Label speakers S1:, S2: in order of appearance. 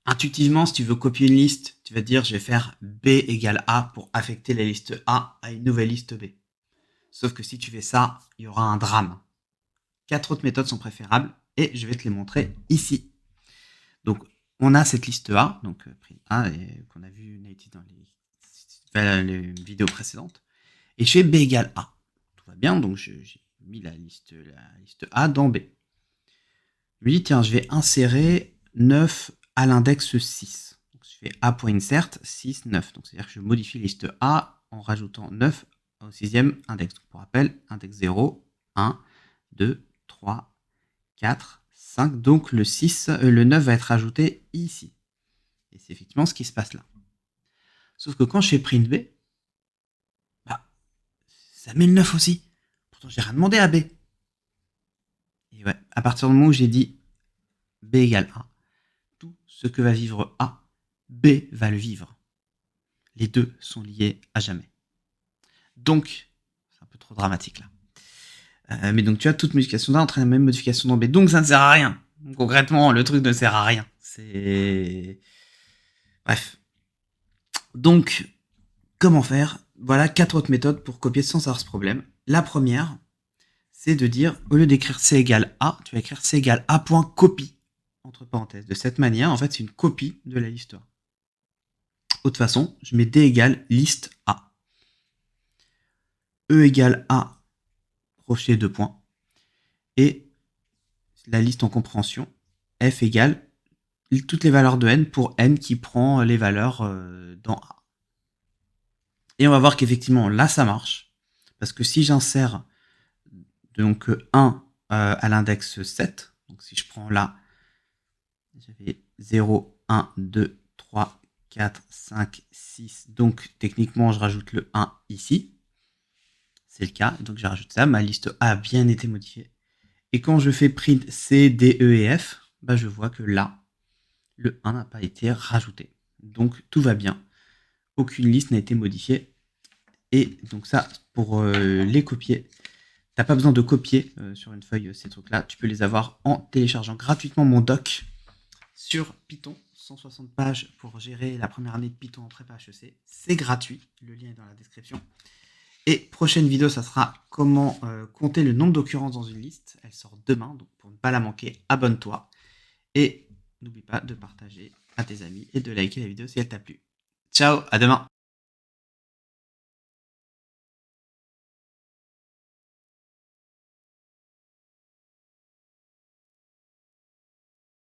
S1: Intuitivement, si tu veux copier une liste, tu vas te dire je vais faire B égale A pour affecter la liste A à une nouvelle liste B. Sauf que si tu fais ça, il y aura un drame. 4 autres méthodes sont préférables et je vais te les montrer ici. Donc, on a cette liste A, donc prime A, qu'on a vu native dans les vidéos précédentes. Et je fais B égale A. Tout va bien, donc j'ai mis la liste A dans B. Je me dis, tiens, je vais insérer 9 à l'index 6. Donc, je fais A.insert 6, 9. Donc, c'est-à-dire que je modifie la liste A en rajoutant 9 au 6e index. Donc, pour rappel, index 0, 1, 2, 3, 4, 5. Donc, le 9 va être ajouté ici. Et c'est effectivement ce qui se passe là. Sauf que quand je fais print B, bah, ça met le 9 aussi. Pourtant, j'ai rien demandé à B. Et ouais, à partir du moment où j'ai dit B égale A, tout ce que va vivre A, B va le vivre. Les deux sont liés à jamais. Donc, c'est un peu trop dramatique là. Mais donc tu as toute modification là entraîne la même modification dans B. Donc ça ne sert à rien. Concrètement, le truc ne sert à rien. C'est... Bref. Donc, comment faire? Voilà 4 autres méthodes pour copier sans avoir ce problème. La première, c'est de dire, au lieu d'écrire C égale A, tu vas écrire C égale A.copie, entre parenthèses. De cette manière, en fait, c'est une copie de la liste A. Autre façon, je mets D égale liste A. E égale A, crochet 2 points. Et la liste en compréhension, F égale toutes les valeurs de N pour N qui prend les valeurs dans A. Et on va voir qu'effectivement, là, ça marche. Parce que si j'insère donc 1 à l'index 7, donc si je prends là, j'avais 0, 1, 2, 3, 4, 5, 6. Donc techniquement, je rajoute le 1 ici. C'est le cas. Donc je rajoute ça. Ma liste A a bien été modifiée. Et quand je fais print C, D, E et F, bah, je vois que là, le 1 n'a pas été rajouté. Donc tout va bien. Aucune liste n'a été modifiée. Et donc ça, pour les copier, t'as pas besoin de copier sur une feuille ces trucs-là. Tu peux les avoir en téléchargeant gratuitement mon doc sur Python. 160 pages pour gérer la première année de Python en prépa HEC. C'est gratuit. Le lien est dans la description. Et prochaine vidéo, ça sera comment compter le nombre d'occurrences dans une liste. Elle sort demain, donc pour ne pas la manquer, abonne-toi. Et n'oublie pas de partager à tes amis et de liker la vidéo si elle t'a plu. Ciao, à demain!